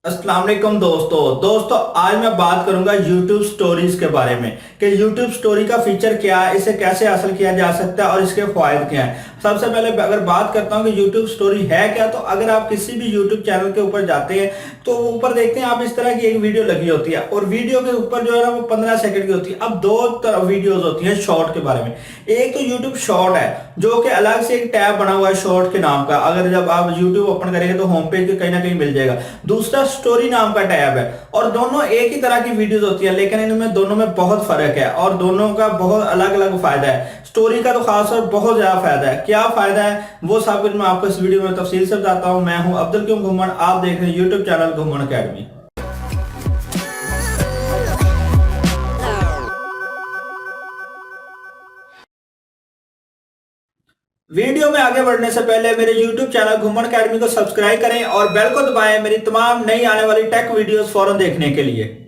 अस्सलाम वालेकुम दोस्तों आज मैं बात करूंगा YouTube स्टोरीज के बारे में कि YouTube स्टोरी का फीचर क्या है, इसे कैसे हासिल किया जा सकता है और इसके फायदे क्या हैं। सबसे पहले अगर बात करता हूं कि YouTube स्टोरी है क्या, तो अगर आप किसी भी YouTube चैनल के ऊपर जाते हैं तो ऊपर देखते हैं आप इस तरह की एक वीडियो लगी होती है और वीडियो के ऊपर जो है ना वो 15 सेकंड की होती है। अब दो तरह वीडियोस होती हैं शॉर्ट के बारे में। एक तो YouTube शॉर्ट है जो कि अलग से एक टैब बना हुआ है शॉर्ट के नाम का, अगर जब आप YouTube ओपन करेंगे तो होम पेज के कहीं ना कहीं मिल जाएगा। दूसरा स्टोरी नाम का टैब है और दोनों एक ही तरह की वीडियोस होती है, लेकिन इनमें दोनों में बहुत फर्क है और दोनों का बहुत अलग अलग फायदा है। स्टोरी का तो खासतौर बहुत ज्यादा फायदा है। क्या फायदा है वो सब कुछ मैं आपको इस वीडियो में तफसील से बताता हूं। मैं हूं अब्दुल क्यों घुमन, आप देख रहे हैं यूट्यूब चैनल घुमन अकेडमी। वीडियो में आगे बढ़ने से पहले मेरे YouTube चैनल घुमन अकेडमी को सब्सक्राइब करें और बेल को दबाएं मेरी तमाम नई आने वाली टेक वीडियोस फौरन देखने के लिए।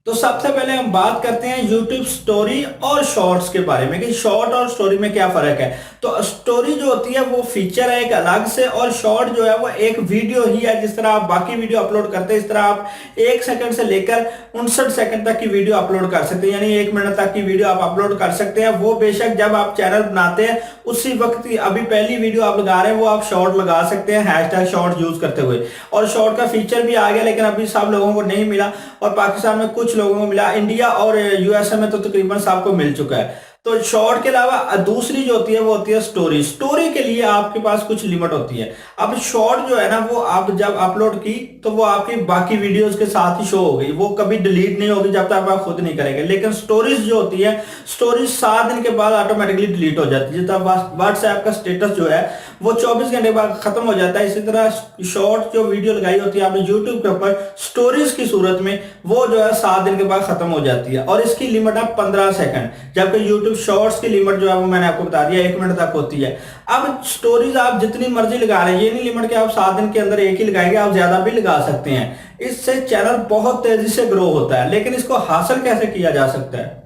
तो सबसे पहले हम बात करते हैं YouTube स्टोरी और शॉर्ट्स के बारे में कि शॉर्ट और स्टोरी में क्या फर्क है। तो स्टोरी जो होती है वो फीचर है एक अलग से, और शॉर्ट जो है वो एक वीडियो ही है। जिस तरह आप बाकी वीडियो अपलोड करते हैं इस तरह आप 1 सेकंड से लेकर 59 सेकंड तक की वीडियो अपलोड कर सकते हैं, यानी 1 मिनट तक की वीडियो आप अपलोड कर सकते हैं। वो बेशक जब आप चैनल बनाते हैं उसी वक्त अभी पहली वीडियो आप लगा रहे हैं वो आप शॉर्ट लगा सकते हैं हैशटैग शॉर्ट यूज करते हुए। और शॉर्ट का फीचर भी आ गया, लेकिन अभी सब लोगों को नहीं मिला और पाकिस्तान में कुछ लोगों को मिला, इंडिया और यूएसए में तो तकरीबन सबको मिल चुका है। तो शॉर्ट के अलावा दूसरी जो होती है वो होती है स्टोरी। स्टोरी के लिए आपके पास कुछ लिमिट होती है। अब शॉर्ट जो है ना वो आप जब अपलोड की तो वो आपकी बाकी वीडियोस के साथ ही शो हो गई, वो कभी डिलीट नहीं होगी जब तक आप खुद नहीं करेंगे। लेकिन स्टोरीज जो होती है, स्टोरीज 7 दिन के बाद ऑटोमेटिकली डिलीट हो जाती है। जिस तरह व्हाट्सएप का स्टेटस जो है वो 24 घंटे बाद खत्म हो जाता है, इसी तरह शॉर्ट जो वीडियो लगाई होती है आपने यूट्यूब के ऊपर स्टोरीज की सूरत में वो जो है 7 दिन के बाद खत्म हो जाती है। और इसकी लिमिट है 15 सेकंड, जबकि यूट्यूब शॉर्ट्स की लिमिट जो है वो मैंने आपको बता दिया 1 मिनट तक होती है। अब स्टोरीज आप जितनी मर्जी लगा रहे हैं, ये नहीं लिमिट कि आप 7 दिन के अंदर एक ही लगाएंगे, आप ज्यादा भी लगा सकते हैं। इससे चैनल बहुत तेजी से ग्रो होता है। लेकिन इसको हासिल कैसे किया जा सकता है?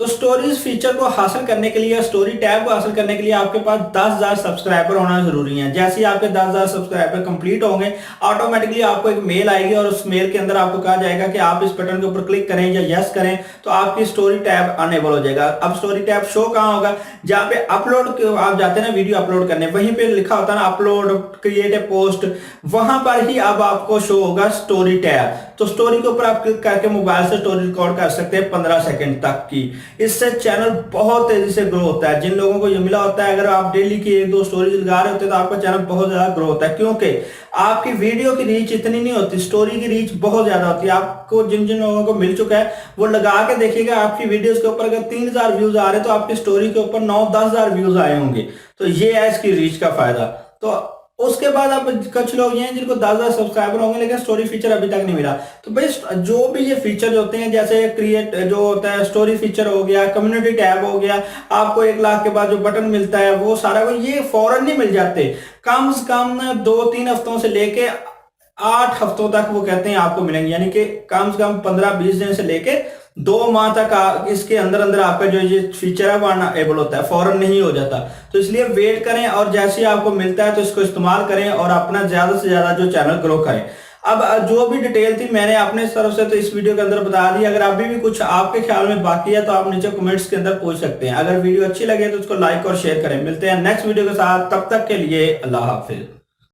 तो स्टोरीज फीचर को हासिल करने के लिए, स्टोरी टैब को हासिल करने के लिए आपके पास 10,000 सब्सक्राइबर होना जरूरी है। जैसे ही आपके 10,000 सब्सक्राइबर कंप्लीट होंगे ऑटोमेटिकली आपको एक मेल आएगी और उस मेल के अंदर आपको कहा जाएगा कि आप इस बटन के ऊपर क्लिक करें या यस करें तो आपकी स्टोरी टैब अनेबल हो जाएगा। अब स्टोरी टैब शो कहाँ होगा? जहाँ पे अपलोड आप जाते हैं ना वीडियो अपलोड करने, वहीं पे लिखा होता है ना अपलोड क्रिएट ए पोस्ट, वहां पर ही अब आपको शो होगा स्टोरी टैब। तो स्टोरी के ऊपर आप क्लिक करके मोबाइल से स्टोरी रिकॉर्ड कर सकते हैं 15 सेकंड तक की। इससे चैनल बहुत तेजी से ग्रो होता है। जिन लोगों को ये मिला होता है अगर आप डेली की 1-2 स्टोरीज लगा रहे होते हैं तो आपका चैनल बहुत ज्यादा ग्रो होता है, क्योंकि आपकी वीडियो की रीच इतनी नहीं होती, स्टोरी की रीच बहुत ज्यादा होती है। आपको जिन जिन लोगों को मिल चुका है वो लगा के देखिएगा आपकी वीडियोस के ऊपर अगर 3,000 व्यूज आ रहे हैं तो आपकी स्टोरी के ऊपर 9-10,000 व्यूज आए होंगे। तो ये है इसकी रीच का फायदा। तो उसके बाद अब कुछ लोग ये हैं जिनको 10,000 सब्सक्राइबर होंगे लेकिन स्टोरी फीचर अभी तक नहीं मिला। तो भाई जो भी ये फीचर होते हैं जैसे क्रिएट जो होता है स्टोरी फीचर हो गया, कम्युनिटी टैब हो गया, आपको 1 लाख के बाद जो बटन मिलता है वो सारा ये फौरन नहीं मिल जाते। कम से कम 2-3 हफ्तों से लेके 8 हफ्तों तक वो कहते हैं आपको मिलेंगे, यानी कि कम से कम 15-20 दिन से लेके 2 माह तक इसके अंदर अंदर आपका जो ये फीचर है वो अनेबल होता है, फौरन नहीं हो जाता। तो इसलिए वेट करें और जैसे ही आपको मिलता है तो इसको इस्तेमाल करें और अपना ज्यादा से ज्यादा जो चैनल ग्रो करें। अब जो भी डिटेल थी मैंने अपने तरफ से तो इस वीडियो के अंदर बता दी। अगर अभी भी कुछ आपके ख्याल में बाकी है तो आप नीचे कमेंट्स के अंदर पूछ सकते हैं। अगर वीडियो अच्छी लगे तो उसको लाइक और शेयर करें। मिलते हैं नेक्स्ट वीडियो के साथ, तब तक के लिए अल्लाह हाफिज।